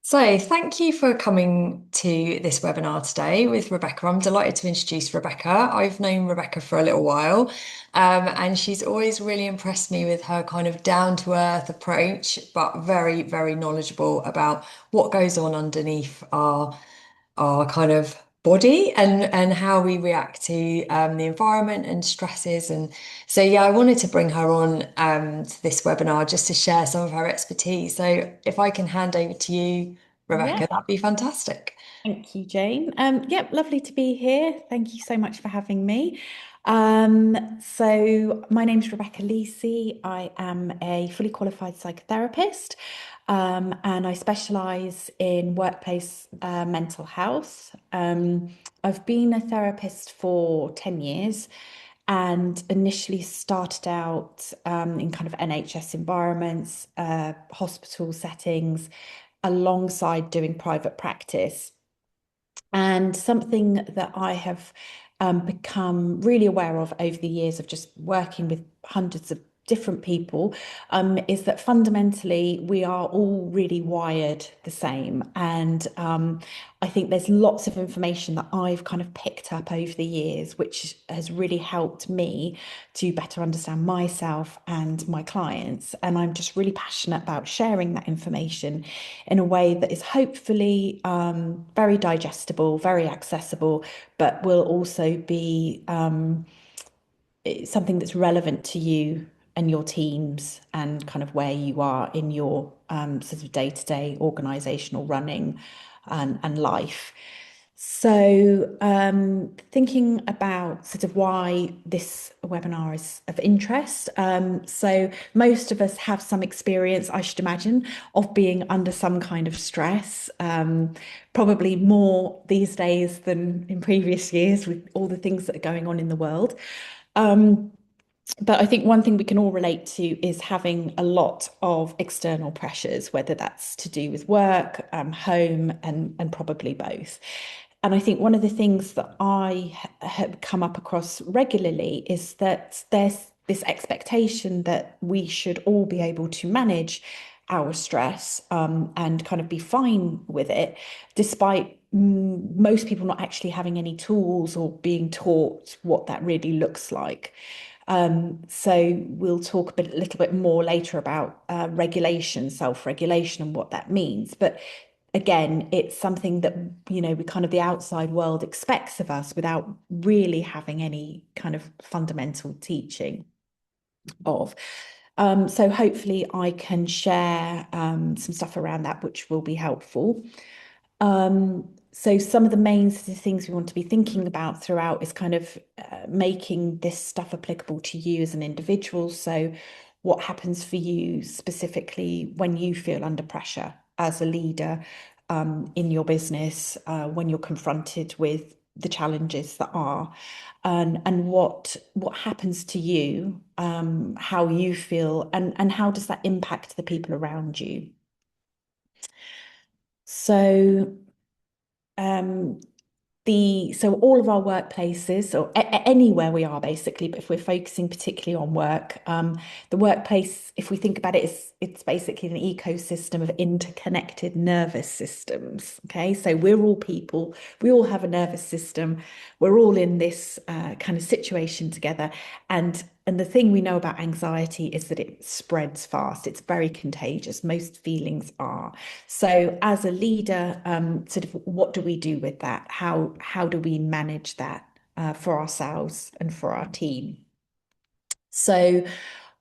So, thank you for coming to this webinar today with Rebecca. I'm delighted to introduce Rebecca. I've known Rebecca for a little while, and she's always really impressed me with her kind of down-to-earth approach, but very, very knowledgeable about what goes on underneath our kind of body and how we react to the environment and stresses. And so, yeah, I wanted to bring her on to this webinar just to share some of her expertise. So, if I can hand over to you, Yeah, Rebecca, that'd be fantastic. thank you, Jane. Yep, lovely to be here. Thank you so much for having me. So my name's Rebecca Lisi. I am a fully qualified psychotherapist, and I specialise in workplace mental health. I've been a therapist for 10 years and initially started out in kind of NHS environments, hospital settings, alongside doing private practice. And something that I have become really aware of over the years of just working with hundreds of different people is that fundamentally we are all really wired the same. And I think there's lots of information that I've kind of picked up over the years, which has really helped me to better understand myself and my clients. And I'm just really passionate about sharing that information in a way that is hopefully very digestible, very accessible, but will also be something that's relevant to you and your teams and kind of where you are in your sort of day-to-day organizational running and life. So, thinking about sort of why this webinar is of interest. So, most of us have some experience, I should imagine, of being under some kind of stress, probably more these days than in previous years with all the things that are going on in the world. Um, but I think one thing we can all relate to is having a lot of external pressures, whether that's to do with work, home, and probably both. And I think one of the things that I have come up across regularly is that there's this expectation that we should all be able to manage our stress and kind of be fine with it, despite most people not actually having any tools or being taught what that really looks like. So we'll talk a little bit more later about regulation, self-regulation, and what that means. But again, it's something that, we kind of the outside world expects of us without really having any kind of fundamental teaching of. So hopefully I can share some stuff around that which will be helpful. So some of the main sort of things we want to be thinking about throughout is kind of making this stuff applicable to you as an individual. So what happens for you specifically when you feel under pressure as a leader in your business, when you're confronted with the challenges that are, and what happens to you, how you feel, and how does that impact the people around you. So um, so all of our workplaces or anywhere we are basically, but if we're focusing particularly on work, the workplace, if we think about it, is it's basically an ecosystem of interconnected nervous systems. Okay, so we're all people, we all have a nervous system, we're all in this kind of situation together, and the thing we know about anxiety is that it spreads fast. It's very contagious. Most feelings are. So, as a leader, sort of, what do we do with that? How do we manage that for ourselves and for our team? So,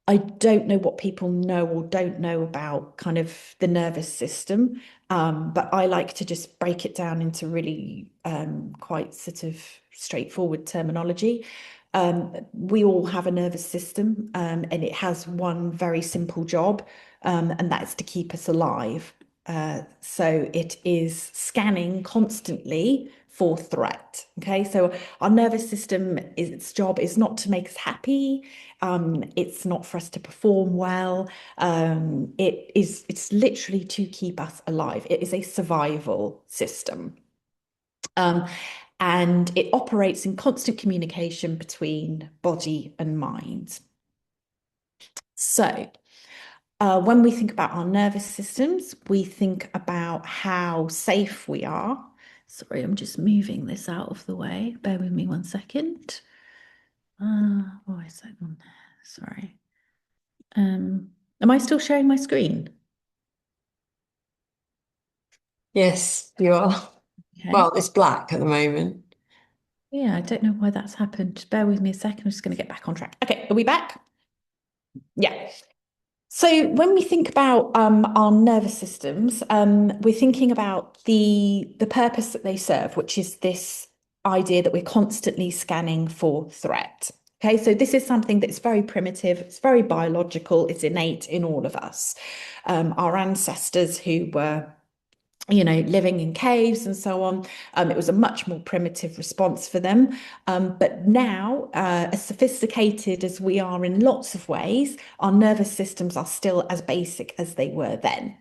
I don't know what people know or don't know about kind of the nervous system, but I like to just break it down into really quite sort of straightforward terminology. We all have a nervous system, and it has one very simple job, and that's to keep us alive. So it is scanning constantly for threat. Okay, so our nervous system its job is not to make us happy. It's not for us to perform well. It's literally to keep us alive. It is a survival system. Um, and it operates in constant communication between body and mind. So When we think about our nervous systems, we think about how safe we are. Sorry, I'm just moving this out of the way. Bear with me 1 second. Why is that on there? Sorry. Am I still sharing my screen? Yes, you are. Okay. Well, it's black at the moment. Yeah, I don't know why that's happened. Just bear with me a second. I'm just going to get back on track. Okay, are we back? Yeah. So when we think about our nervous systems, we're thinking about the purpose that they serve, which is this idea that we're constantly scanning for threat. Okay, so this is something that's very primitive, it's very biological, it's innate in all of us. Our ancestors who were living in caves and so on. It was a much more primitive response for them. But now, as sophisticated as we are in lots of ways, our nervous systems are still as basic as they were then.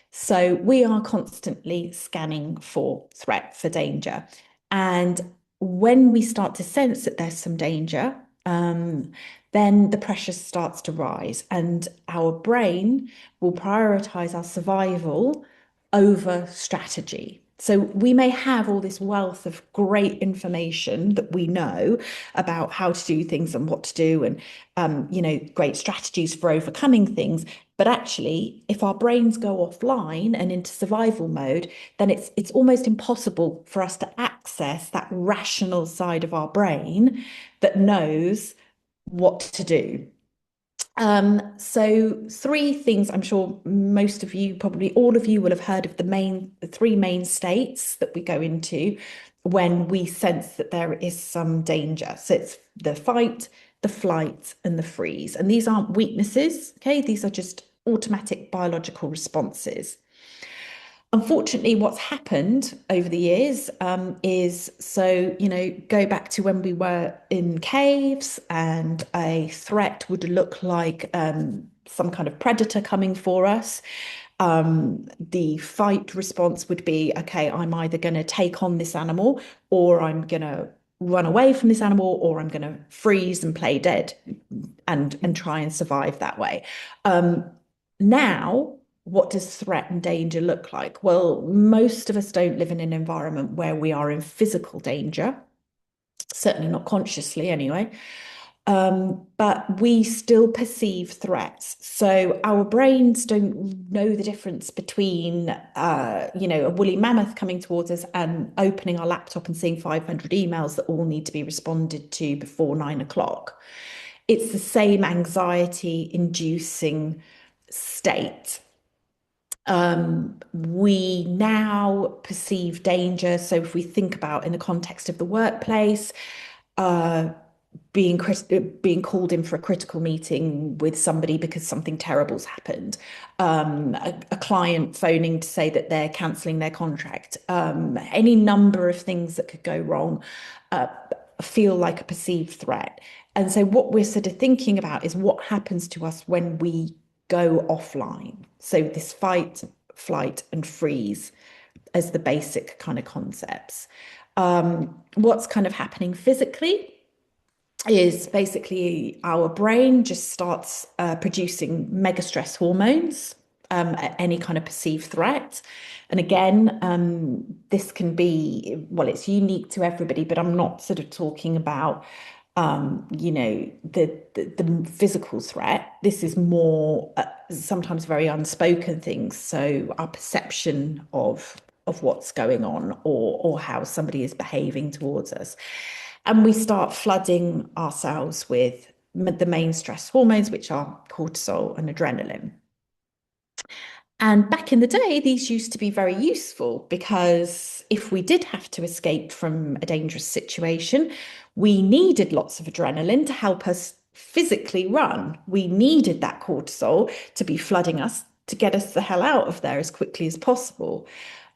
So we are constantly scanning for threat, for danger. And when we start to sense that there's some danger, then the pressure starts to rise, and our brain will prioritize our survival over strategy. So we may have all this wealth of great information that we know about how to do things and what to do, and great strategies for overcoming things. But actually, if our brains go offline and into survival mode, then it's almost impossible for us to access that rational side of our brain that knows what to do. So three things I'm sure most of you, probably all of you, will have heard of the three main states that we go into when we sense that there is some danger. So it's the fight, the flight, and the freeze. And these aren't weaknesses, okay? These are just automatic biological responses. Unfortunately, what's happened over the years is go back to when we were in caves and a threat would look like some kind of predator coming for us. The fight response would be, okay, I'm either going to take on this animal or I'm going to run away from this animal or I'm going to freeze and play dead and try and survive that way. Um, Now, what does threat and danger look like? Well, most of us don't live in an environment where we are in physical danger, certainly not consciously anyway. But we still perceive threats. So our brains don't know the difference between, a woolly mammoth coming towards us and opening our laptop and seeing 500 emails that all need to be responded to before 9 o'clock. It's the same anxiety inducing state. We now perceive danger. So if we think about in the context of the workplace, uh, being called in for a critical meeting with somebody because something terrible's happened, a client phoning to say that they're cancelling their contract, any number of things that could go wrong, uh, feel like a perceived threat. And so what we're sort of thinking about is what happens to us when we go offline. So this fight, flight, and freeze as the basic kind of concepts. What's kind of happening physically is basically our brain just starts producing mega stress hormones at any kind of perceived threat. And again, this can be, well, it's unique to everybody, but I'm not sort of talking about, the physical threat. This is more sometimes very unspoken things. So our perception of what's going on or how somebody is behaving towards us. And we start flooding ourselves with the main stress hormones, which are cortisol and adrenaline. And back in the day, these used to be very useful because if we did have to escape from a dangerous situation, we needed lots of adrenaline to help us physically run. We needed that cortisol to be flooding us to get us the hell out of there as quickly as possible.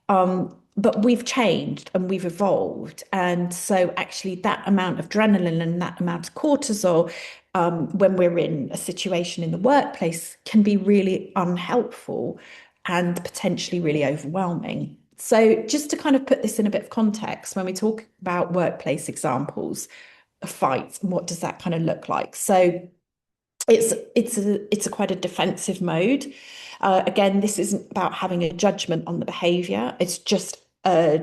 But we've changed and we've evolved. And so, actually, that amount of adrenaline and that amount of cortisol, when we're in a situation in the workplace, can be really unhelpful and potentially really overwhelming. So, just to kind of put this in a bit of context, when we talk about workplace examples of fights, what does that kind of look like? So, It's a quite a defensive mode. Again, this isn't about having a judgment on the behavior. It's just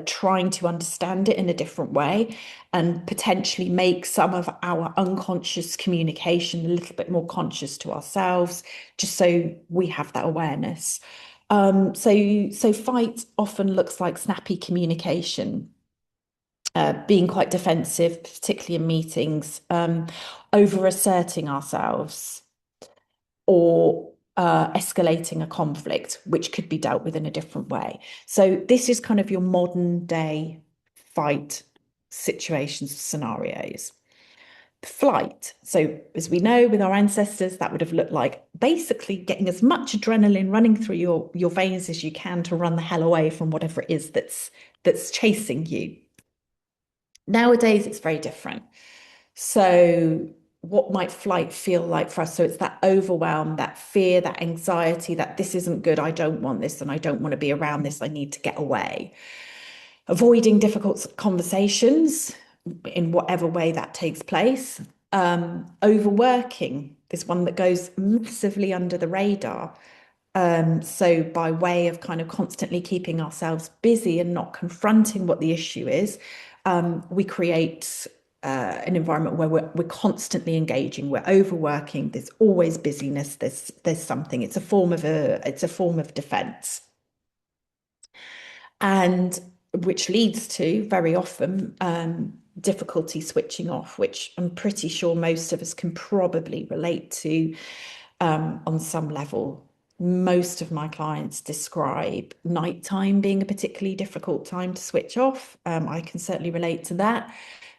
trying to understand it in a different way and potentially make some of our unconscious communication a little bit more conscious to ourselves, just so we have that awareness. So fight often looks like snappy communication, being quite defensive, particularly in meetings, over asserting ourselves or escalating a conflict, which could be dealt with in a different way. So this is kind of your modern day fight situations, scenarios. Flight. So as we know with our ancestors, that would have looked like basically getting as much adrenaline running through your veins as you can to run the hell away from whatever it is that's chasing you. Nowadays, it's very different. So, what might flight feel like for us? So, it's that overwhelm, that fear, that anxiety that this isn't good. I don't want this and I don't want to be around this. I need to get away. Avoiding difficult conversations in whatever way that takes place. Overworking is one that goes massively under the radar. So by way of kind of constantly keeping ourselves busy and not confronting what the issue is, we create an environment where we're constantly engaging, we're overworking, there's always busyness, there's something. It's a form of defense. And which leads to very often difficulty switching off, which I'm pretty sure most of us can probably relate to on some level. Most of my clients describe nighttime being a particularly difficult time to switch off. I can certainly relate to that.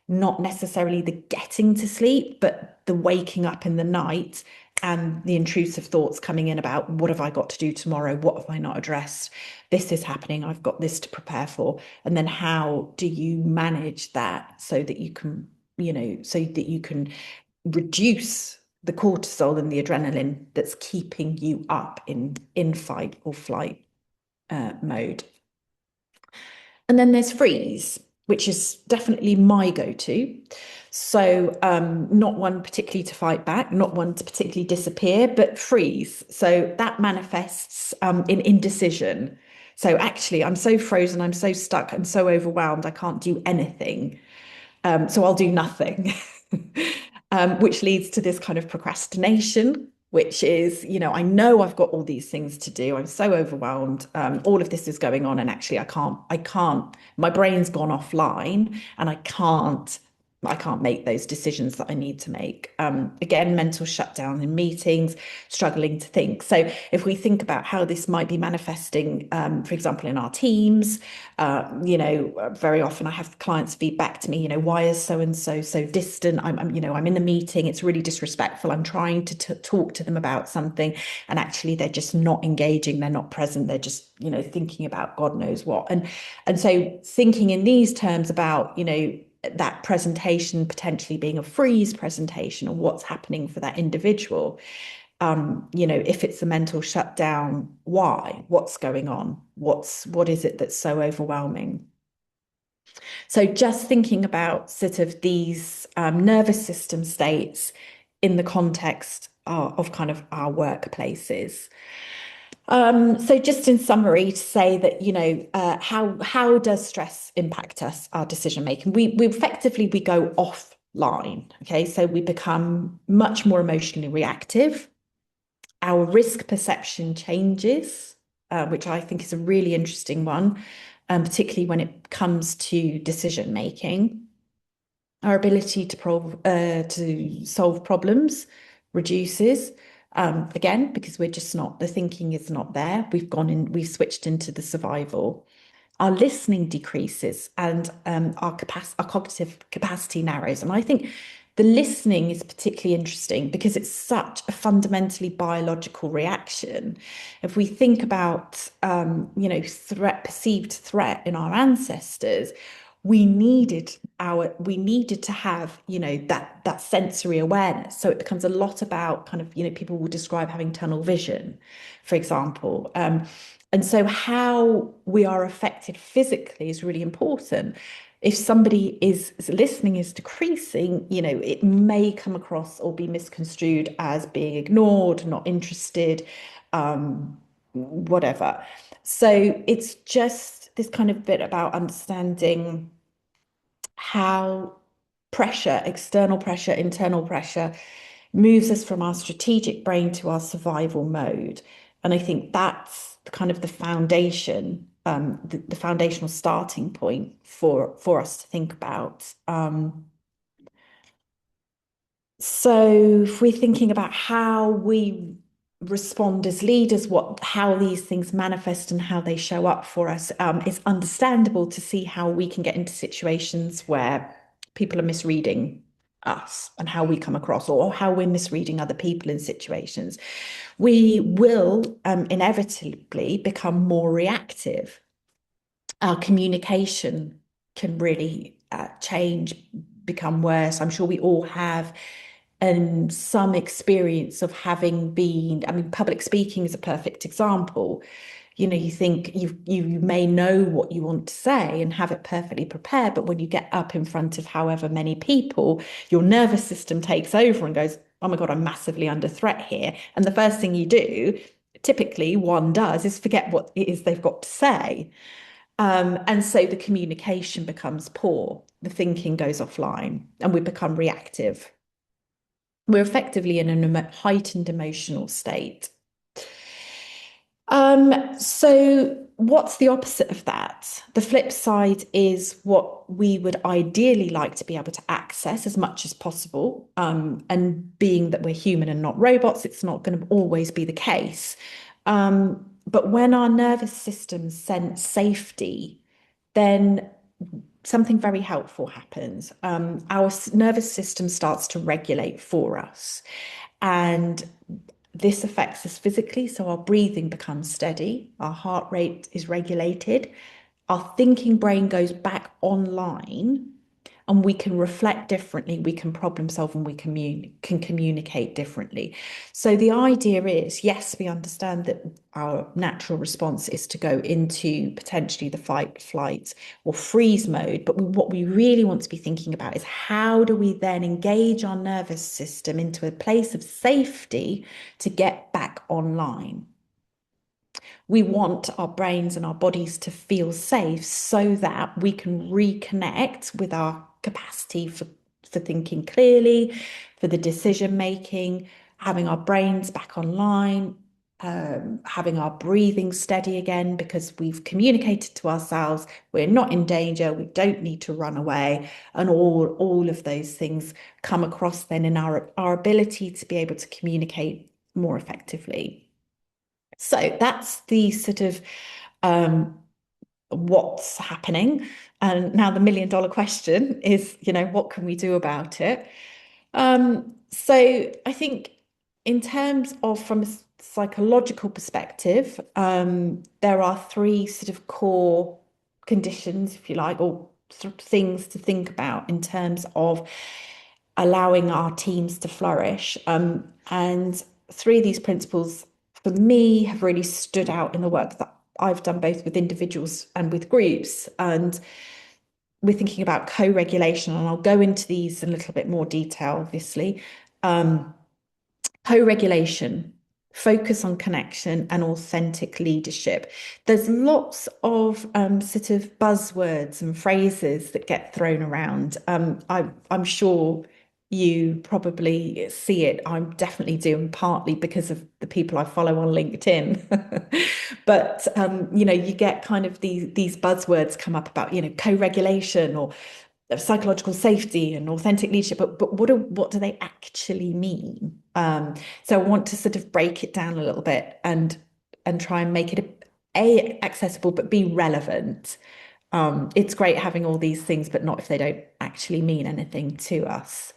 Not necessarily the getting to sleep, but the waking up in the night and the intrusive thoughts coming in about what have I got to do tomorrow? What have I not addressed? This is happening. I've got this to prepare for. And then how do you manage that so that you can, so that you can reduce the cortisol and the adrenaline that's keeping you up in fight or flight mode. And then there's freeze, which is definitely my go-to. So not one particularly to fight back, not one to particularly disappear, but freeze. So that manifests in indecision. So actually, I'm so frozen, I'm so stuck, I'm so overwhelmed, I can't do anything. So I'll do nothing, which leads to this kind of procrastination, which is, I know I've got all these things to do. I'm so overwhelmed. All of this is going on, and actually, I can't, my brain's gone offline, and I can't make those decisions that I need to make. Again, mental shutdown in meetings, struggling to think. So if we think about how this might be manifesting, for example, in our teams, very often I have clients feedback to me, why is so and so so distant? I'm in the meeting. It's really disrespectful. I'm trying to talk to them about something, and actually they're just not engaging. They're not present. They're just, thinking about God knows what. And so thinking in these terms about, that presentation potentially being a freeze presentation or what's happening for that individual. If it's a mental shutdown, why? What's going on? What is it that's so overwhelming? So just thinking about sort of these nervous system states in the context of kind of our workplaces. So just in summary, to say that, how does stress impact us, our decision making? We effectively we go offline. Okay, so we become much more emotionally reactive. Our risk perception changes, which I think is a really interesting one, particularly when it comes to decision making. Our ability to solve problems reduces. Again, because the thinking is not there. We've switched into the survival. Our listening decreases and our cognitive capacity narrows. And I think the listening is particularly interesting because it's such a fundamentally biological reaction. If we think about, perceived threat in our ancestors, we needed to have, that sensory awareness. So it becomes a lot about kind of, people will describe having tunnel vision, for example. And so how we are affected physically is really important. if somebody is listening is decreasing, it may come across or be misconstrued as being ignored, not interested, whatever. So it's just this kind of bit about understanding how pressure, external pressure, internal pressure, moves us from our strategic brain to our survival mode. And I think that's kind of the foundation, the foundational starting point for us to think about. So if we're thinking about how we respond as leaders, how these things manifest and how they show up for us, it's understandable to see how we can get into situations where people are misreading us and how we come across, or how we're misreading other people in situations. We will inevitably become more reactive. Our communication can really change, become worse. I'm sure we all have some experience of having been, I mean, public speaking is a perfect example. You think you may know what you want to say and have it perfectly prepared, but when you get up in front of however many people, your nervous system takes over and goes, oh my God, I'm massively under threat here. And the first thing you do, typically one does, is forget what it is they've got to say. And so the communication becomes poor, the thinking goes offline, and we become reactive. We're effectively in a heightened emotional state. So what's the opposite of that? The flip side is what we would ideally like to be able to access as much as possible. And being that we're human and not robots, it's not going to always be the case. But when our nervous system sense safety, then something very helpful happens. Our nervous system starts to regulate for us. And this affects us physically. So our breathing becomes steady, our heart rate is regulated, our thinking brain goes back online, and we can reflect differently, we can problem solve, and we can communicate differently. So the idea is, yes, we understand that our natural response is to go into potentially the fight, flight, or freeze mode. But what we really want to be thinking about is how do we then engage our nervous system into a place of safety to get back online? We want our brains and our bodies to feel safe so that we can reconnect with our capacity for thinking clearly, for the decision making, having our brains back online, having our breathing steady again, because we've communicated to ourselves we're not in danger, we don't need to run away, and all of those things come across then in our ability to be able to communicate more effectively. So that's the sort of what's happening. And now the $1 million question is, what can we do about it? So I think in terms of from a psychological perspective, there are three sort of core conditions, if you like, or sort of things to think about in terms of allowing our teams to flourish. And three of these principles for me have really stood out in the work that I've done both with individuals and with groups. And we're thinking about co-regulation, and I'll go into these in a little bit more detail, obviously. Co-regulation, focus on connection and authentic leadership. There's lots of sort of buzzwords and phrases that get thrown around. I'm sure you probably see it. I definitely do, and partly because of the people I follow on LinkedIn. But you get kind of these buzzwords come up about, co-regulation or psychological safety and authentic leadership, but what do they actually mean? So I want to sort of break it down a little bit and try and make it accessible but be relevant. It's great having all these things, but not if they don't actually mean anything to us.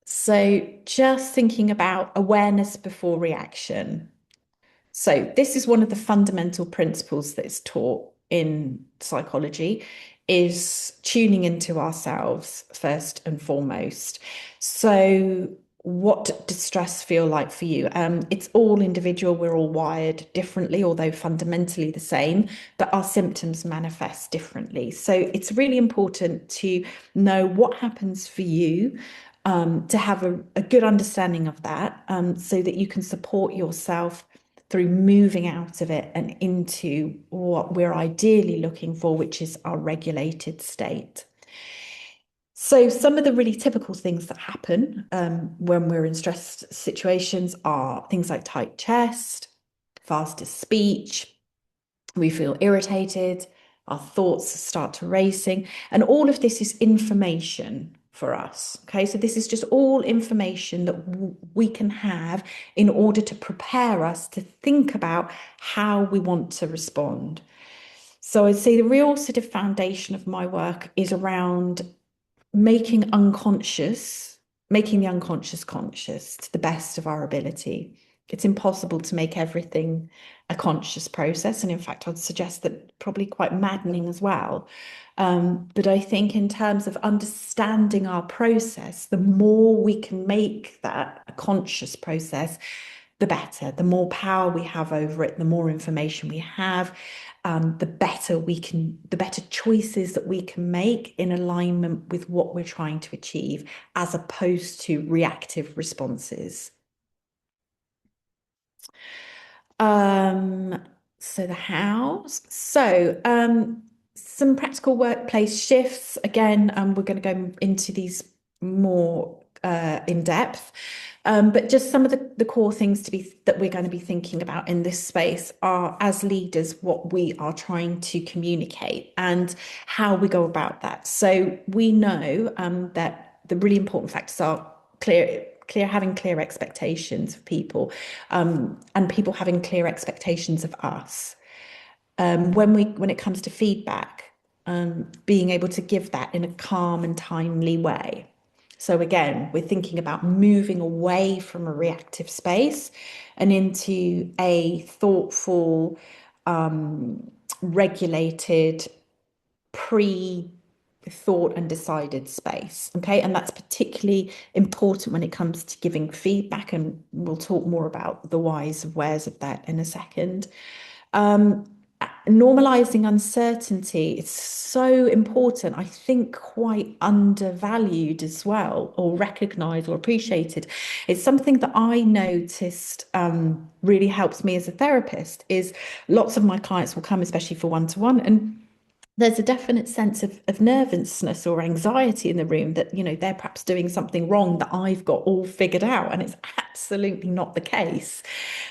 So just thinking about awareness before reaction. So this is one of the fundamental principles that is taught in psychology, is tuning into ourselves first and foremost. So what does stress feel like for you? It's all individual. We're all wired differently, although fundamentally the same, but our symptoms manifest differently. So it's really important to know what happens for you, to have a good understanding of that, so that you can support yourself through moving out of it and into what we're ideally looking for, which is our regulated state. So, some of the really typical things that happen when we're in stress situations are things like tight chest, faster speech, we feel irritated, our thoughts start to racing, and all of this is information for us. Okay, so this is just all information that we can have in order to prepare us to think about how we want to respond. So, I'd say the real sort of foundation of my work is around making unconscious, making the unconscious conscious to the best of our ability. It's impossible to make everything a conscious process. And in fact, I'd suggest that probably quite maddening as well. But I think in terms of understanding our process, the more we can make that a conscious process, the better. The more power we have over it, the more information we have, the better choices that we can make in alignment with what we're trying to achieve, as opposed to reactive responses. Um, so the hows. Some practical workplace shifts. Again, we're going to go into these more in depth. But just some of the core things that we're going to be thinking about in this space are, as leaders, what we are trying to communicate and how we go about that. So we know that the really important factors are having clear expectations of people, and people having clear expectations of us. When it comes to feedback, being able to give that in a calm and timely way. So again, we're thinking about moving away from a reactive space and into a thoughtful, regulated, pre-thought and decided space. Okay. And that's particularly important when it comes to giving feedback. And we'll talk more about the whys and wheres of that in a second. Um, Normalizing uncertainty is so important. I think quite undervalued as well, or recognized or appreciated. It's something that I noticed really helps me as a therapist. Is lots of my clients will come, especially for one-to-one, and there's a definite sense of nervousness or anxiety in the room that, they're perhaps doing something wrong that I've got all figured out. And it's absolutely not the case.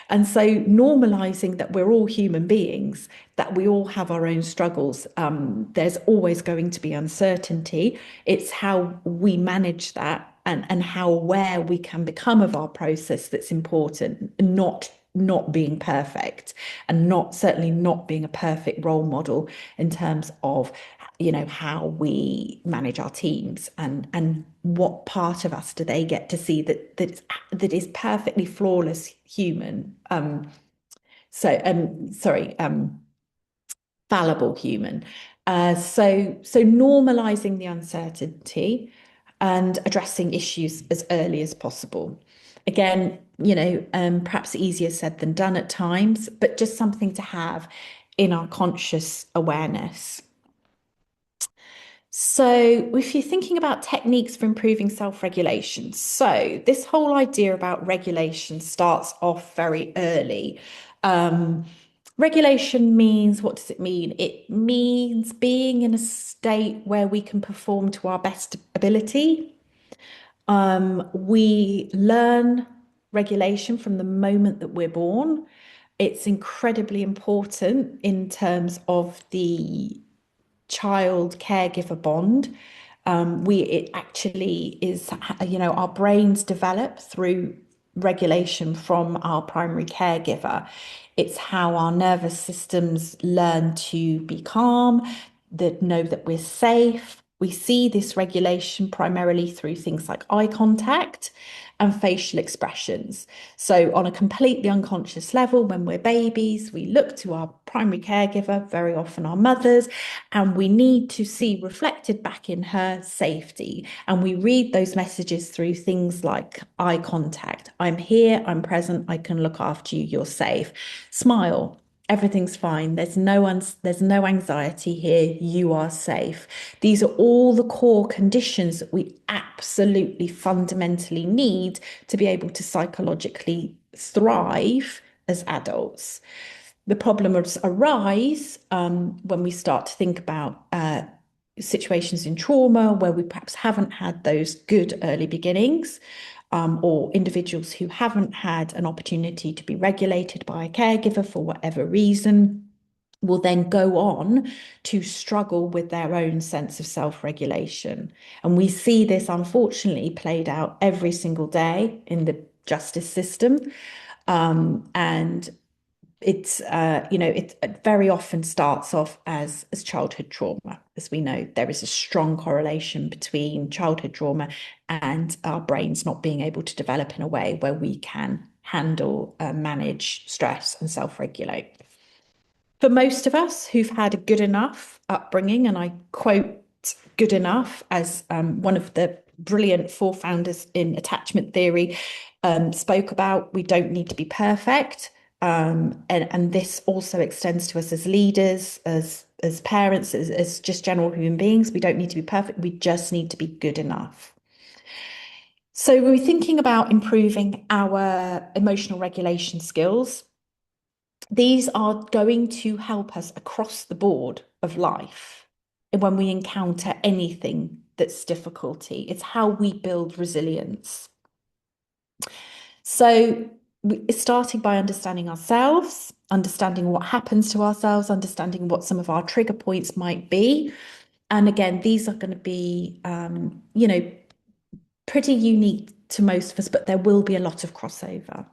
And so normalizing that we're all human beings, that we all have our own struggles. There's always going to be uncertainty. It's how we manage that and how aware we can become of our process that's important, not being perfect, and certainly not being a perfect role model in terms of how we manage our teams, and what part of us do they get to see that is perfectly flawless human, fallible human. So normalizing the uncertainty and addressing issues as early as possible. Again, perhaps easier said than done at times, but just something to have in our conscious awareness. So, if you're thinking about techniques for improving self-regulation, so this whole idea about regulation starts off very early. Regulation means, what does it mean? It means being in a state where we can perform to our best ability. We learn regulation from the moment that we're born. It's incredibly important in terms of the child caregiver bond. It actually is, our brains develop through regulation from our primary caregiver. It's how our nervous systems learn to be calm, that know that we're safe. We see this regulation primarily through things like eye contact, and facial expressions. So, on a completely unconscious level, when we're babies, we look to our primary caregiver, very often our mothers, and we need to see reflected back in her safety. And we read those messages through things like eye contact. I'm here, I'm present, I can look after you, you're safe. Smile. Everything's fine. There's no anxiety here. You are safe. These are all the core conditions that we absolutely fundamentally need to be able to psychologically thrive as adults. The problems arise when we start to think about situations in trauma where we perhaps haven't had those good early beginnings, or individuals who haven't had an opportunity to be regulated by a caregiver for whatever reason will then go on to struggle with their own sense of self-regulation. And we see this unfortunately played out every single day in the justice system. And it very often starts off as childhood trauma. As we know, there is a strong correlation between childhood trauma and our brains not being able to develop in a way where we can handle, manage stress and self-regulate. For most of us who've had a good enough upbringing, and I quote good enough as one of the brilliant forefounders in attachment theory spoke about, we don't need to be perfect. And this also extends to us as leaders, as parents, as just general human beings. We don't need to be perfect. We just need to be good enough. So when we're thinking about improving our emotional regulation skills, these are going to help us across the board of life when we encounter anything that's difficulty. It's how we build resilience. So starting by understanding ourselves, understanding what happens to ourselves, understanding what some of our trigger points might be. And again, these are going to be, pretty unique to most of us, but there will be a lot of crossover.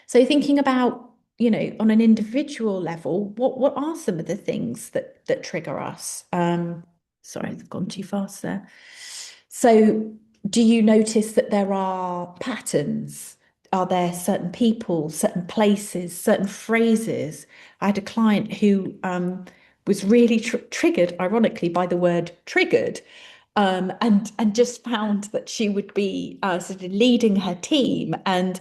So thinking about, on an individual level, what are some of the things that trigger us? Sorry, I've gone too fast there. So do you notice that there are patterns? Are there certain people, certain places, certain phrases? I had a client who was really triggered, ironically, by the word triggered. And just found that she would be sort of leading her team and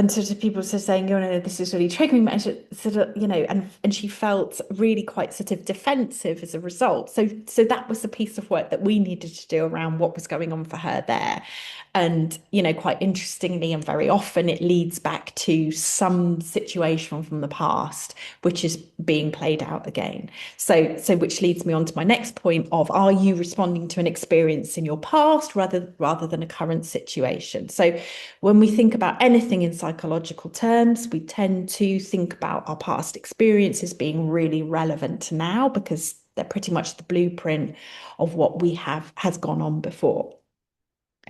sort of people sort of saying, oh no, this is really triggering me, and sort of, and she felt really quite sort of defensive as a result. So that was the piece of work that we needed to do around what was going on for her there. And, quite interestingly, and very often it leads back to some situation from the past, which is being played out again. So which leads me on to my next point of, are you responding to an experience in your past rather than a current situation? So when we think about anything in psychological terms, we tend to think about our past experiences being really relevant to now because they're pretty much the blueprint of what we have has gone on before.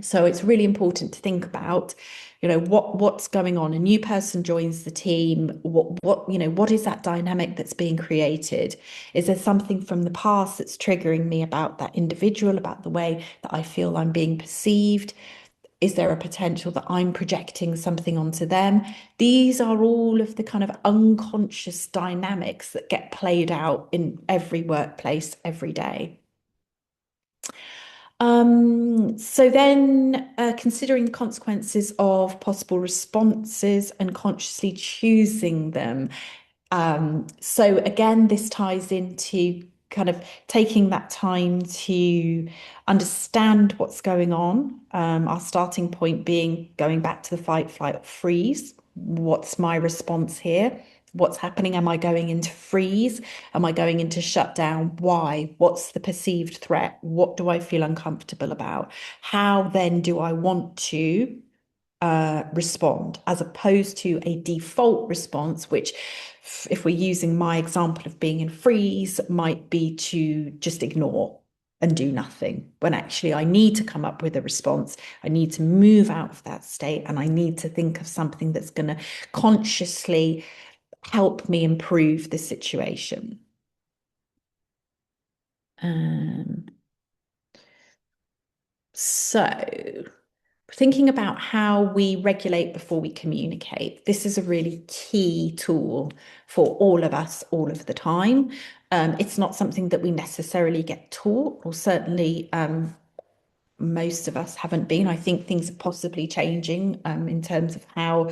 So it's really important to think about, what's going on. A new person joins the team. What is that dynamic that's being created? Is there something from the past that's triggering me about that individual, about the way that I feel I'm being perceived? Is there a potential that I'm projecting something onto them? These are all of the kind of unconscious dynamics that get played out in every workplace every day. So then considering the consequences of possible responses and consciously choosing them. So again, this ties into kind of taking that time to understand what's going on. Our starting point being going back to the fight, flight, or freeze. What's my response here? What's happening? Am I going into freeze? Am I going into shutdown? Why? What's the perceived threat? What do I feel uncomfortable about? How then do I want to respond, as opposed to a default response, which, if we're using my example of being in freeze, might be to just ignore and do nothing, when actually I need to come up with a response. I need to move out of that state and I need to think of something that's going to consciously help me improve the situation. So thinking about how we regulate before we communicate. This is a really key tool for all of us, all of the time. It's not something that we necessarily get taught, or certainly most of us haven't been. I think things are possibly changing in terms of how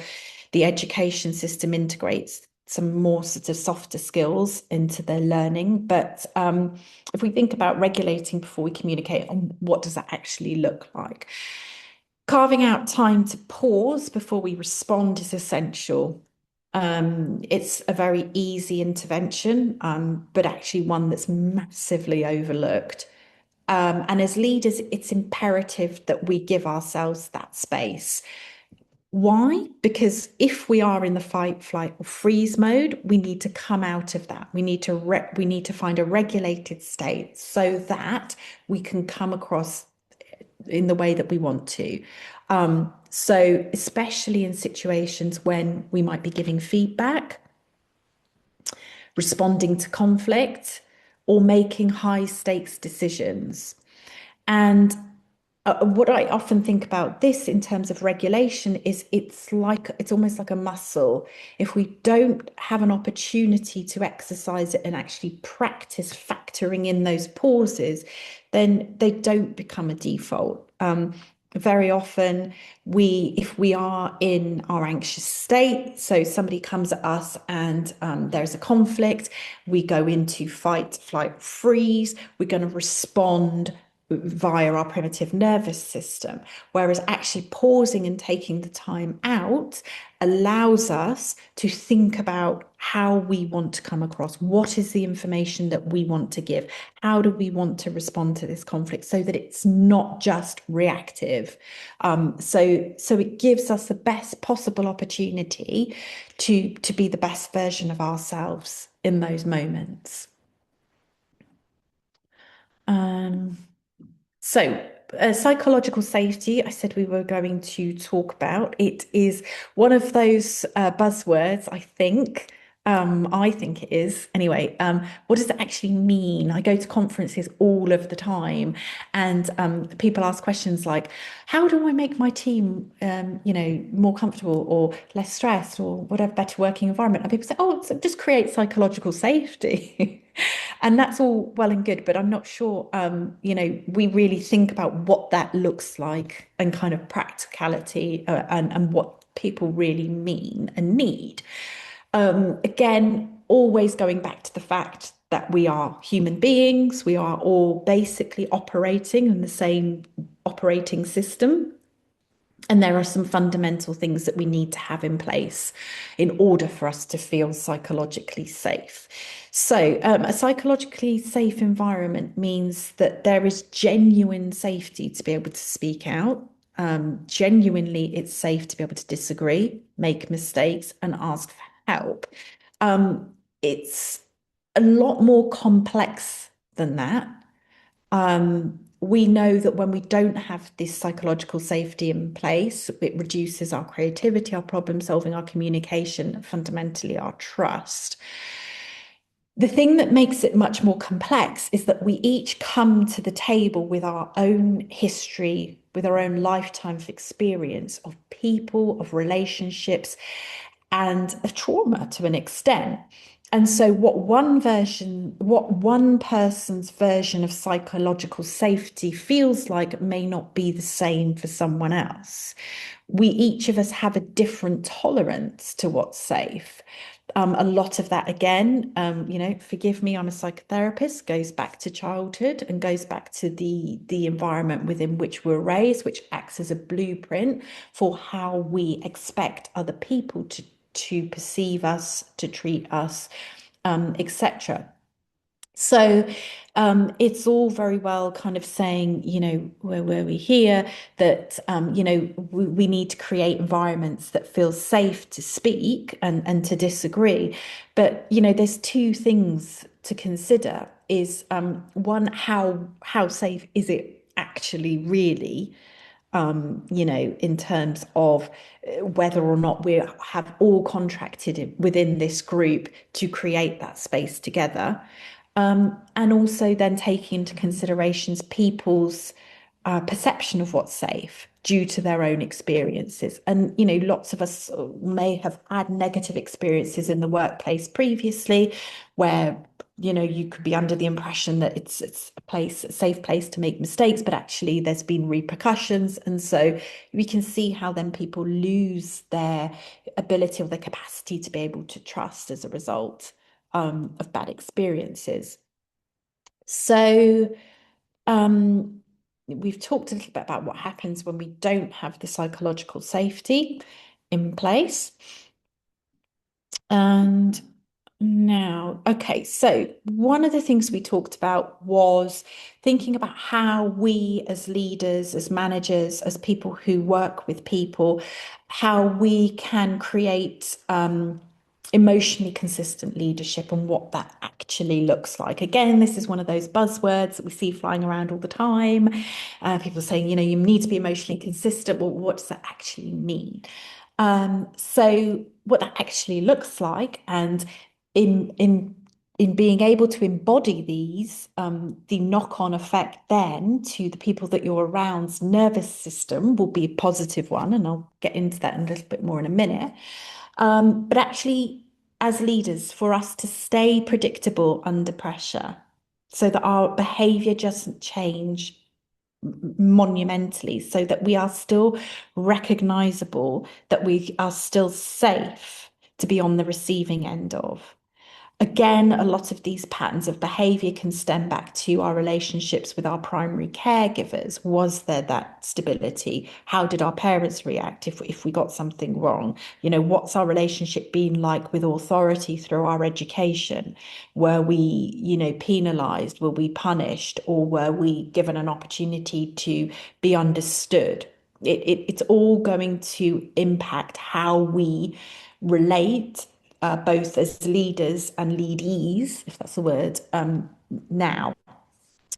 the education system integrates some more sort of softer skills into their learning. But if we think about regulating before we communicate, on what does that actually look like? Carving out time to pause before we respond is essential. It's a very easy intervention, but actually one that's massively overlooked. And as leaders, it's imperative that we give ourselves that space. Why? Because if we are in the fight, flight, or freeze mode, we need to come out of that. We need to find a regulated state so that we can come across in the way that we want to. So especially in situations when we might be giving feedback, responding to conflict, or making high stakes decisions. And what I often think about this in terms of regulation is it's almost like a muscle. If we don't have an opportunity to exercise it and actually practice factoring in those pauses, then they don't become a default. Very often if we are in our anxious state, so somebody comes at us and there's a conflict, we go into fight, flight, freeze, we're going to respond via our primitive nervous system. Whereas actually pausing and taking the time out allows us to think about how we want to come across. What is the information that we want to give? How do we want to respond to this conflict so that it's not just reactive? So it gives us the best possible opportunity to be the best version of ourselves in those moments. Um, psychological safety, I said we were going to talk about. It is one of those buzzwords, I think. I think it is. Anyway, what does it actually mean? I go to conferences all of the time, and people ask questions like, "How do I make my team, more comfortable or less stressed, or whatever, better working environment?" And people say, "Oh, so just create psychological safety." And that's all well and good, but I'm not sure, we really think about what that looks like and kind of practicality and what people really mean and need. Again, always going back to the fact that we are human beings, we are all basically operating in the same operating system. And there are some fundamental things that we need to have in place in order for us to feel psychologically safe. So, a psychologically safe environment means that there is genuine safety to be able to speak out. Genuinely, it's safe to be able to disagree, make mistakes, and ask for help. It's a lot more complex than that. We know that when we don't have this psychological safety in place, it reduces our creativity, our problem solving, our communication, fundamentally our trust. The thing that makes it much more complex is that we each come to the table with our own history, with our own lifetime of experience of people, of relationships, and of trauma to an extent. And so, what one person's version of psychological safety feels like may not be the same for someone else. We each of us have a different tolerance to what's safe. A lot of that, again, forgive me, I'm a psychotherapist, goes back to childhood and goes back to the environment within which we're raised, which acts as a blueprint for how we expect other people to perceive us, to treat us, etc. So it's all very well kind of saying, where were we here, that, we need to create environments that feel safe to speak and to disagree. But, there's two things to consider is one, how safe is it actually really? In terms of whether or not we have all contracted within this group to create that space together. And also then taking into considerations people's perception of what's safe due to their own experiences. And, lots of us may have had negative experiences in the workplace previously where, you could be under the impression that it's a safe place to make mistakes, but actually there's been repercussions. And so we can see how then people lose their ability or their capacity to be able to trust as a result of bad experiences. So, we've talked a little bit about what happens when we don't have the psychological safety in place. And now, okay, so one of the things we talked about was thinking about how we as leaders, as managers, as people who work with people, how we can create emotionally consistent leadership and what that actually looks like. Again, this is one of those buzzwords that we see flying around all the time. People saying, you need to be emotionally consistent. Well, what does that actually mean? So what that actually looks like, and in being able to embody these, the knock-on effect then to the people that you're around's nervous system will be a positive one, and I'll get into that in a little bit more in a minute. But actually, as leaders, for us to stay predictable under pressure so that our behavior doesn't change monumentally, so that we are still recognizable, that we are still safe to be on the receiving end of. Again, a lot of these patterns of behavior can stem back to our relationships with our primary caregivers. Was there that stability? How did our parents react if we got something wrong? What's our relationship been like with authority through our education? Were we, penalized? Were we punished? Or were we given an opportunity to be understood? It's all going to impact how we relate, both as leaders and leadees, if that's a word, now.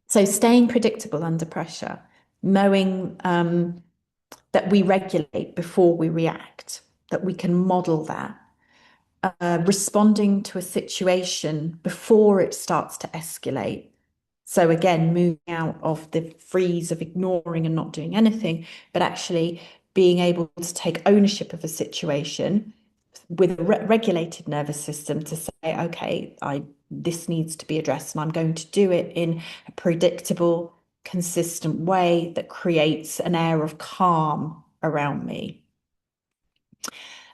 So staying predictable under pressure, knowing that we regulate before we react, that we can model that, responding to a situation before it starts to escalate. So again, moving out of the freeze of ignoring and not doing anything, but actually being able to take ownership of a situation with a regulated nervous system to say, okay, this needs to be addressed, and I'm going to do it in a predictable, consistent way that creates an air of calm around me.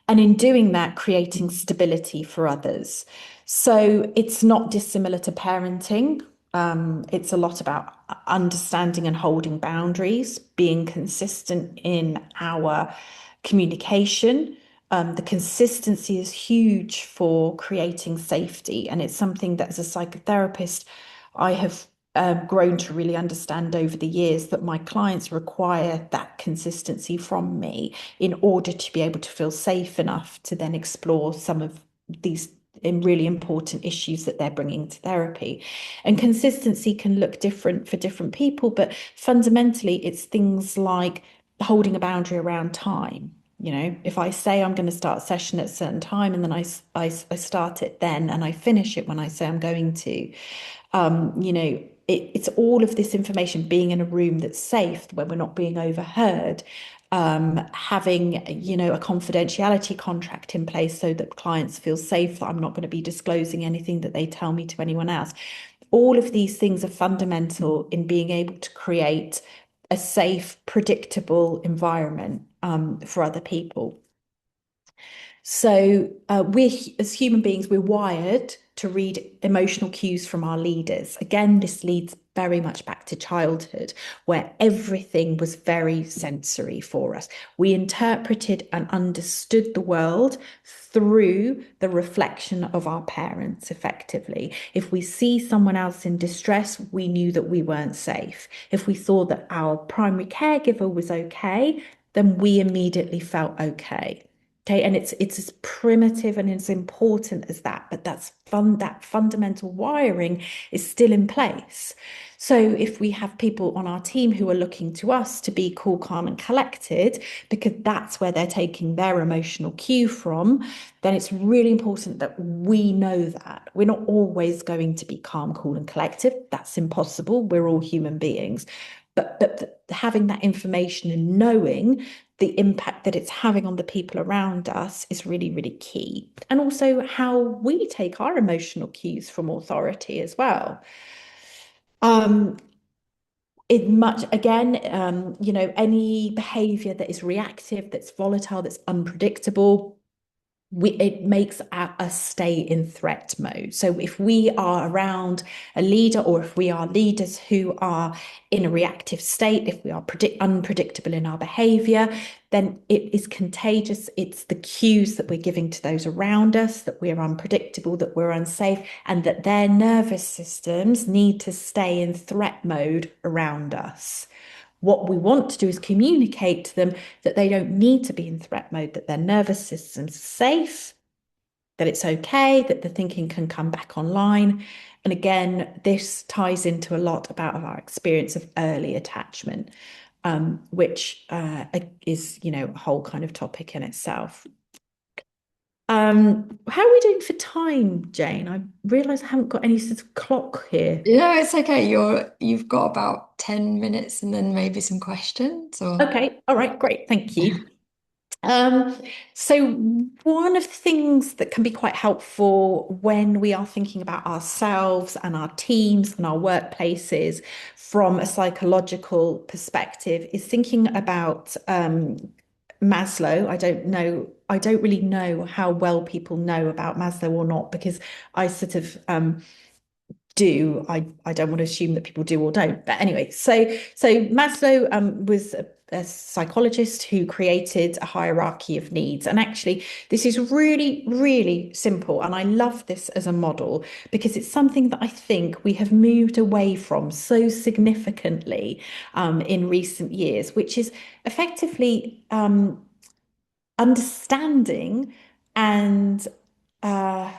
And in doing that, creating stability for others. So it's not dissimilar to parenting. It's a lot about understanding and holding boundaries, being consistent in our communication. The consistency is huge for creating safety, and it's something that as a psychotherapist, I have grown to really understand over the years, that my clients require that consistency from me in order to be able to feel safe enough to then explore some of these really important issues that they're bringing to therapy. And consistency can look different for different people, but fundamentally it's things like holding a boundary around time. If I say I'm going to start a session at a certain time, and then I start it then and I finish it when I say I'm going to, it's all of this information being in a room that's safe, where we're not being overheard, having, a confidentiality contract in place so that clients feel safe, that I'm not going to be disclosing anything that they tell me to anyone else. All of these things are fundamental in being able to create a safe, predictable environment for other people. So we, as human beings, we're wired to read emotional cues from our leaders. Again, this leads very much back to childhood, where everything was very sensory for us. We interpreted and understood the world through the reflection of our parents, effectively. If we see someone else in distress, we knew that we weren't safe. If we saw that our primary caregiver was okay, then we immediately felt okay. Okay, and it's as primitive and as important as that, but that fundamental wiring is still in place. So if we have people on our team who are looking to us to be cool, calm, and collected, because that's where they're taking their emotional cue from, then it's really important that we know that. We're not always going to be calm, cool, and collected. That's impossible. We're all human beings. but having that information and knowing the impact that it's having on the people around us is really, really key. And also how we take our emotional cues from authority as well. Um, it much again, any behavior that is reactive, that's volatile, that's unpredictable, it makes us stay in threat mode. So if we are around a leader, or if we are leaders who are in a reactive state, if we are unpredictable in our behavior, then it is contagious. It's the cues that we're giving to those around us that we're unpredictable, that we're unsafe, and that their nervous systems need to stay in threat mode around us. What we want to do is communicate to them that they don't need to be in threat mode, that their nervous system's safe, that it's okay, that the thinking can come back online. And again, this ties into a lot about our experience of early attachment, which is, a whole kind of topic in itself. How are we doing for time, Jane? I realise I haven't got any sort of clock here. No, it's okay. You've got about 10 minutes and then maybe some questions or Okay, all right, great, thank you. Um, so one of the things that can be quite helpful when we are thinking about ourselves and our teams and our workplaces from a psychological perspective is thinking about Maslow. I don't really know how well people know about Maslow or not, because I sort of do. I don't want to assume that people do or don't. But anyway, so Maslow was a psychologist who created a hierarchy of needs. And actually, this is really, really simple. And I love this as a model because it's something that I think we have moved away from so significantly in recent years, which is effectively understanding and uh,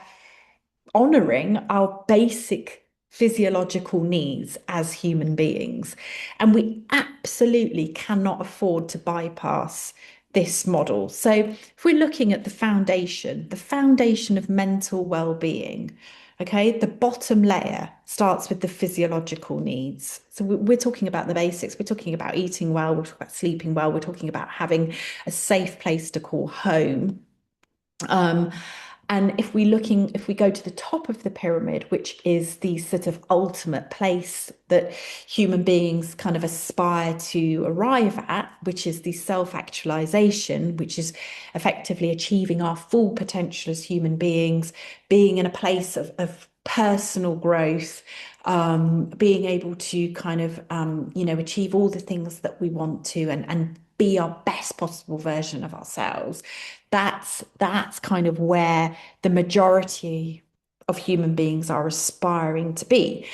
honoring our basic physiological needs as human beings. And we absolutely cannot afford to bypass this model. So if we're looking at the foundation of mental well-being, okay, the bottom layer starts with the physiological needs. So we're talking about the basics. We're talking about eating well, we're talking about sleeping well, we're talking about having a safe place to call home. Um, and if we go to the top of the pyramid, which is the sort of ultimate place that human beings kind of aspire to arrive at, which is the self-actualization, which is effectively achieving our full potential as human beings, being in a place of personal growth, being able to kind of, achieve all the things that we want to, and be our best possible version of ourselves. That's kind of where the majority of human beings are aspiring to be.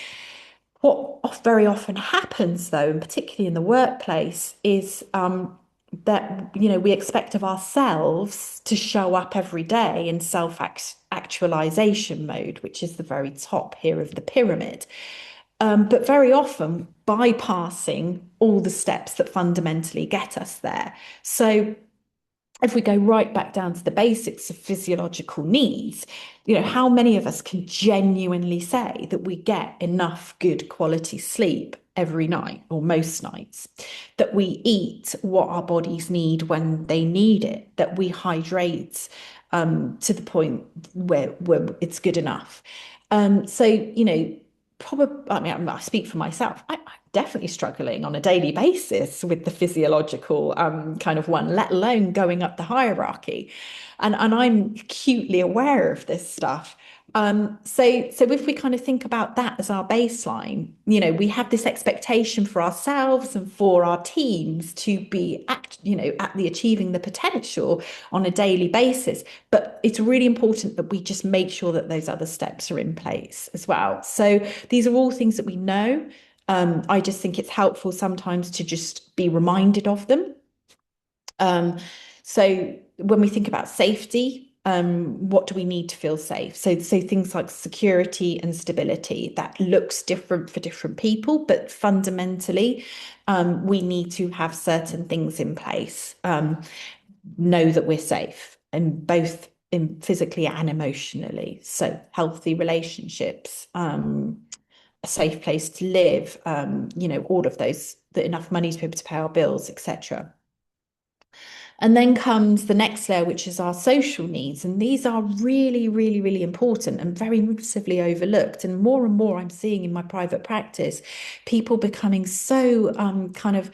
What very often happens, though, and particularly in the workplace, is that we expect of ourselves to show up every day in self-actualization mode, which is the very top here of the pyramid. But very often bypassing all the steps that fundamentally get us there. So if we go right back down to the basics of physiological needs, how many of us can genuinely say that we get enough good quality sleep every night or most nights, that we eat what our bodies need when they need it, that we hydrate to the point where it's good enough. Probably, I mean, I speak for myself. I'm definitely struggling on a daily basis with the physiological kind of one, let alone going up the hierarchy. And I'm acutely aware of this stuff. So if we kind of think about that as our baseline, we have this expectation for ourselves and for our teams to be at the achieving the potential on a daily basis. But it's really important that we just make sure that those other steps are in place as well. So these are all things that we know. I just think it's helpful sometimes to just be reminded of them. So when we think about safety, what do we need to feel safe? So things like security and stability, that looks different for different people, but fundamentally, we need to have certain things in place. Know that we're safe, and both physically and emotionally. So healthy relationships, a safe place to live, all of enough money to be able to pay our bills, etc. And then comes the next layer, which is our social needs. And these are really, really, really important and very massively overlooked. And more I'm seeing in my private practice, people becoming so kind of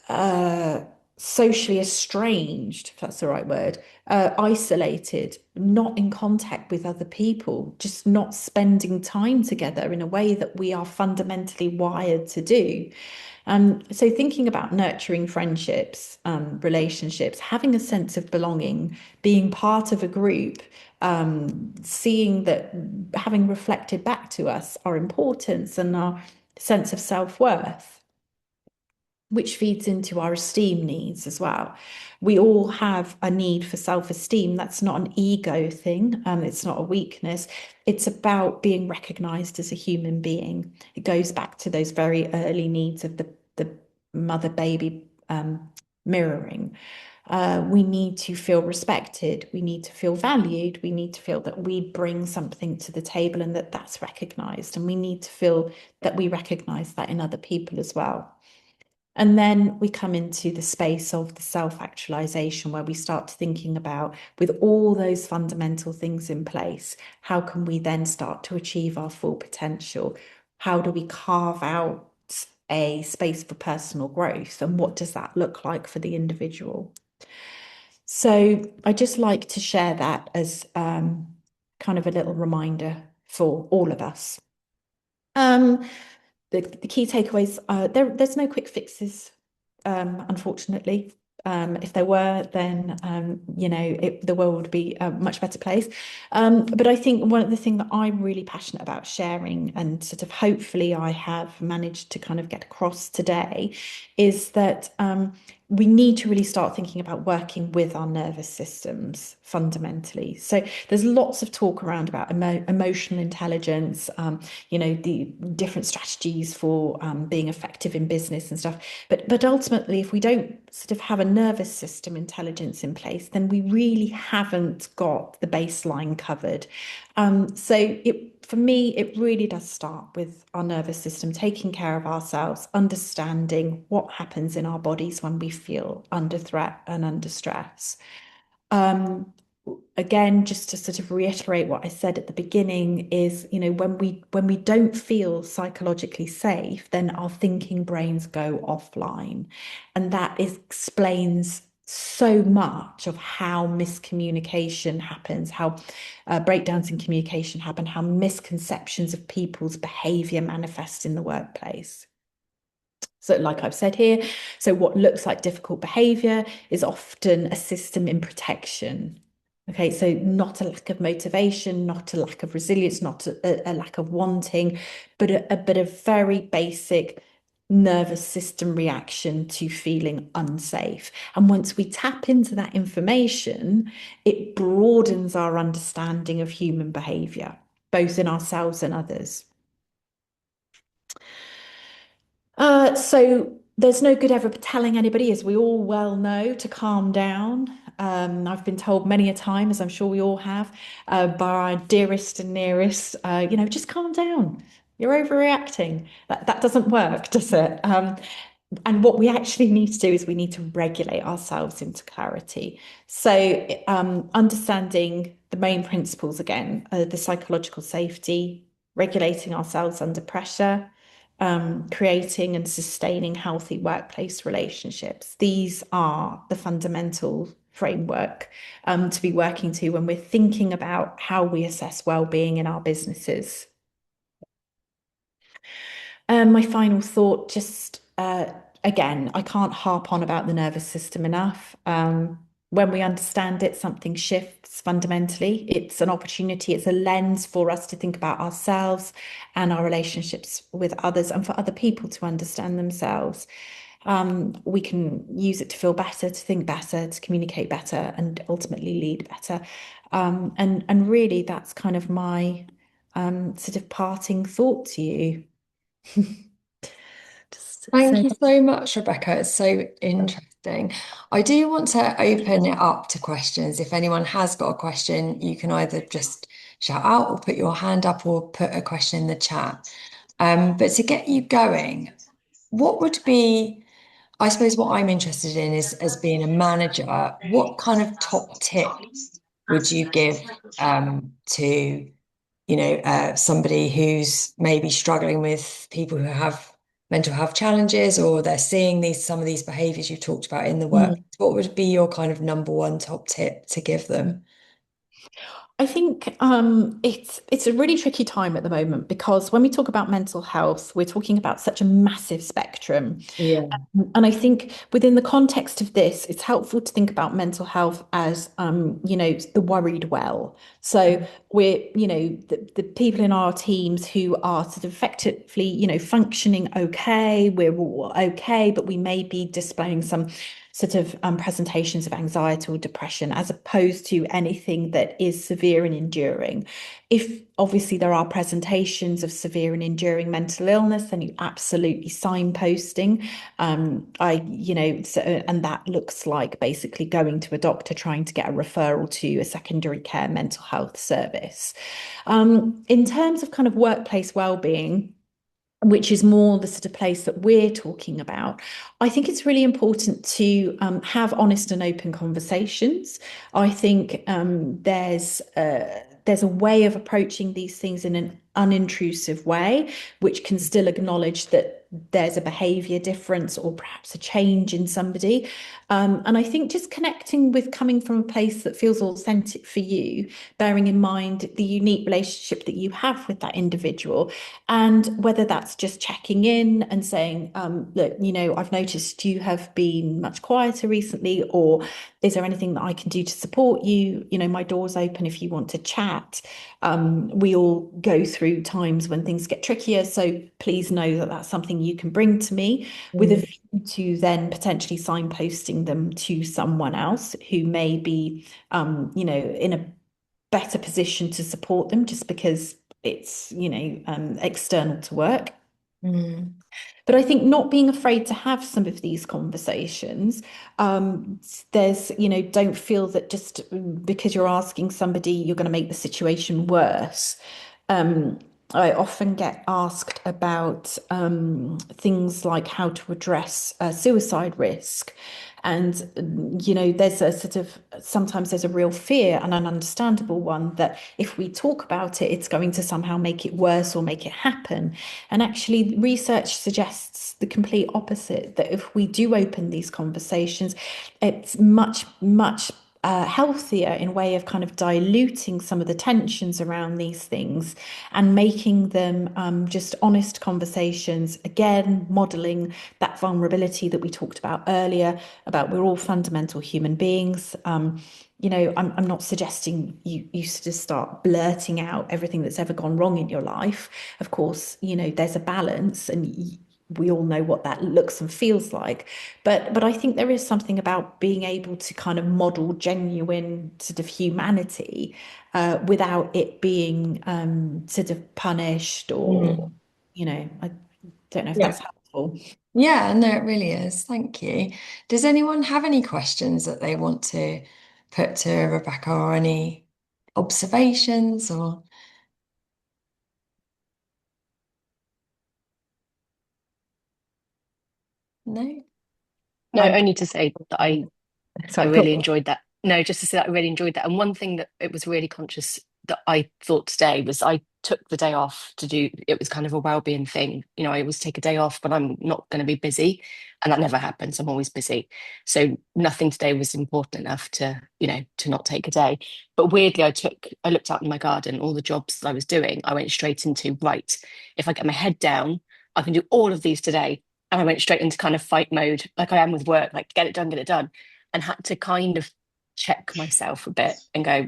uh, socially estranged, if that's the right word, isolated, not in contact with other people, just not spending time together in a way that we are fundamentally wired to do. So thinking about nurturing friendships, relationships, having a sense of belonging, being part of a group, seeing that having reflected back to us our importance and our sense of self-worth, which feeds into our esteem needs as well. We all have a need for self-esteem. That's not an ego thing. It's not a weakness. It's about being recognized as a human being. It goes back to those very early needs of the mother-baby mirroring. We need to feel respected. We need to feel valued. We need to feel that we bring something to the table and that that's recognized. And we need to feel that we recognize that in other people as well. And then we come into the space of the self-actualization where we start thinking about, with all those fundamental things in place, how can we then start to achieve our full potential? How do we carve out a space for personal growth? And what does that look like for the individual? So I just like to share that as kind of a little reminder for all of us. Um, the key takeaways, there's no quick fixes, unfortunately. If there were, then the world would be a much better place. But I think one of the things that I'm really passionate about sharing, and sort of hopefully I have managed to kind of get across today, is that we need to really start thinking about working with our nervous systems fundamentally. So there's lots of talk around about emotional intelligence, the different strategies for being effective in business and stuff. But ultimately, if we don't sort of have a nervous system intelligence in place, then we really haven't got the baseline covered. For me, it really does start with our nervous system, taking care of ourselves, understanding what happens in our bodies when we feel under threat and under stress. Um, Again, just to sort of reiterate what I said at the beginning is, when we don't feel psychologically safe, then our thinking brains go offline. And that explains so much of how miscommunication happens, how breakdowns in communication happen, how misconceptions of people's behavior manifest in the workplace. So, like I've said here, so what looks like difficult behavior is often a system in protection. Okay, so not a lack of motivation, not a lack of resilience, not a lack of wanting, but a very basic nervous system reaction to feeling unsafe. And once we tap into that information, it broadens our understanding of human behavior, both in ourselves and others. So there's no good ever telling anybody, as we all well know, to calm down. I've been told many a time, as I'm sure we all have, by our dearest and nearest, just calm down. You're overreacting. That doesn't work, does it? And what we actually need to do is we need to regulate ourselves into clarity. So, understanding the main principles again, the psychological safety, regulating ourselves under pressure, creating and sustaining healthy workplace relationships. These are the fundamental framework to be working to when we're thinking about how we assess well-being in our businesses. My final thought, just again, I can't harp on about the nervous system enough. When we understand it, something shifts fundamentally. It's an opportunity, it's a lens for us to think about ourselves and our relationships with others and for other people to understand themselves. We can use it to feel better, to think better, to communicate better, and ultimately lead better. And really, that's kind of my sort of parting thought to you. Just Thank so you so much, Rebecca. It's so interesting. I do want to open it up to questions. If anyone has got a question, you can either just shout out or put your hand up or put a question in the chat. But to get you going, what would be, I suppose what I'm interested in is as being a manager, what kind of top tips would you give to, somebody who's maybe struggling with people who have mental health challenges, or they're seeing some of these behaviors you've talked about in the work? Mm. What would be your kind of number one top tip to give them? I think it's a really tricky time at the moment because when we talk about mental health, we're talking about such a massive spectrum. Yeah. And I think within the context of this, it's helpful to think about mental health as, the worried well. So we're, the people in our teams who are sort of effectively, functioning okay, we're all okay, but we may be displaying some sort of presentations of anxiety or depression, as opposed to anything that is severe and enduring. If obviously there are presentations of severe and enduring mental illness, then you absolutely signposting. And that looks like basically going to a doctor, trying to get a referral to a secondary care mental health service. In terms of kind of workplace well-being, which is more the sort of place that we're talking about, I think it's really important to have honest and open conversations. I think there's a way of approaching these things in an unintrusive way, which can still acknowledge that there's a behavior difference or perhaps a change in somebody. And I think just connecting with coming from a place that feels authentic for you, bearing in mind the unique relationship that you have with that individual, and whether that's just checking in and saying, look, I've noticed you have been much quieter recently, or is there anything that I can do to support you? My door's open if you want to chat. We all go through times when things get trickier. So please know that that's something you can bring to me, with a Mm, view to then potentially signposting them to someone else who may be, in a better position to support them, just because it's, external to work. mm, But I think not being afraid to have some of these conversations, there's, don't feel that just because you're asking somebody, you're going to make the situation worse. Um, I often get asked about things like how to address suicide risk. And, there's a sort of, sometimes there's a real fear, and an understandable one, that if we talk about it, it's going to somehow make it worse or make it happen. And actually, research suggests the complete opposite, that if we do open these conversations, it's much, much healthier in way of kind of diluting some of the tensions around these things and making them just honest conversations, again modeling that vulnerability that we talked about earlier, about we're all fundamental human beings. I'm not suggesting you sort of start blurting out everything that's ever gone wrong in your life. Of course, there's a balance, and we all know what that looks and feels like. But I think there is something about being able to kind of model genuine sort of humanity without it being sort of punished, or, mm. I don't know if Yeah. that's helpful. Yeah, no, it really is. Thank you. Does anyone have any questions that they want to put to Rebecca, or any observations, or no? No, I'm only to say that I Sorry, go really on. enjoyed that. No, just to say that I really enjoyed that. And one thing that it was really conscious that I thought today was I took the day off to do, it was kind of a well-being thing. I always take a day off, but I'm not going to be busy. And that never happens. I'm always busy. So nothing today was important enough to not take a day. But weirdly, I looked out in my garden, all the jobs that I was doing, I went straight into, right, if I get my head down, I can do all of these today. And I went straight into kind of fight mode, like I am with work, like get it done, get it done, and had to kind of check myself a bit and go,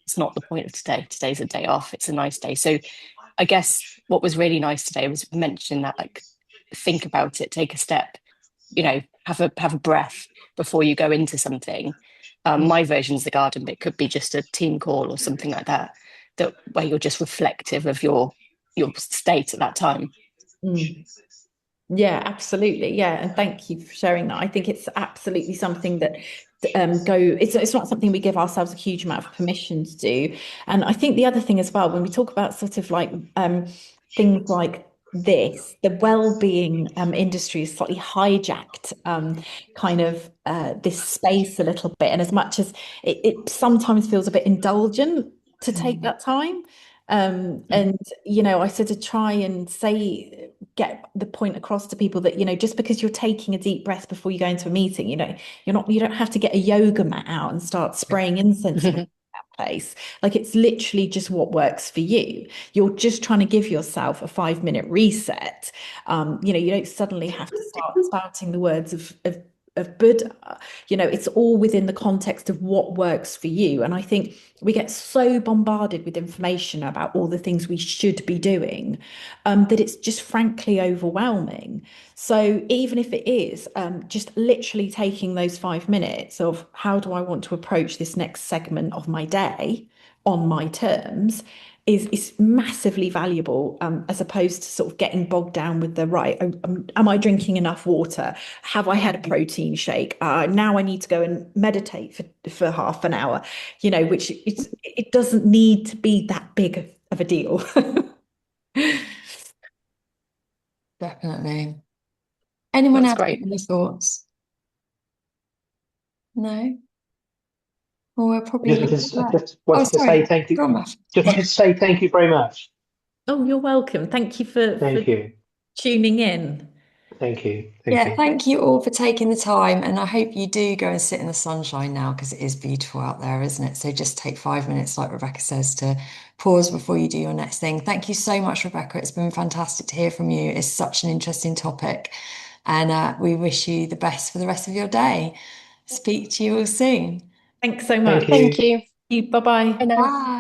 it's not the point of today. Today's a day off. It's a nice day. So I guess what was really nice today was mentioning that, like, think about it, take a step, have a breath before you go into something. My version is the garden, but it could be just a team call or something like that, that where you're just reflective of your state at that time. Mm. Yeah, absolutely. Yeah, and thank you for sharing that. I think it's absolutely something that it's not something we give ourselves a huge amount of permission to do. And I think the other thing as well, when we talk about sort of like things like the well-being industry has slightly hijacked kind of this space a little bit. And as much as it sometimes feels a bit indulgent to take Mm. that time. And, I sort of try and get the point across to people that, just because you're taking a deep breath before you go into a meeting, you don't have to get a yoga mat out and start spraying incense around that place. Like it's literally just what works for you. You're just trying to give yourself a 5 minute reset. You don't suddenly have to start spouting the words of Buddha. It's all within the context of what works for you. And I think we get so bombarded with information about all the things we should be doing, that it's just frankly overwhelming. So even if it is just literally taking those 5 minutes of how do I want to approach this next segment of my day on my terms, is massively valuable, as opposed to sort of getting bogged down with the right. Am I drinking enough water? Have I had a protein shake? Now I need to go and meditate for half an hour. Which it doesn't need to be that big of a deal. Definitely. Anyone That's else have great. any thoughts? No? Well, we'll probably leave it I there. just Oh, wanted to say sorry. thank you. Go on, Matt. Just wanted to say thank you very much. Oh, you're welcome. Thank you for Thank you. tuning in. Thank you. Thank Yeah, you. thank you all for taking the time. And I hope you do go and sit in the sunshine now because it is beautiful out there, isn't it? So just take 5 minutes, like Rebecca says, to pause before you do your next thing. Thank you so much, Rebecca. It's been fantastic to hear from you. It's such an interesting topic. And we wish you the best for the rest of your day. Speak to you all soon. Thanks so Thank much. you. Thank you. Bye bye. Bye now. Bye.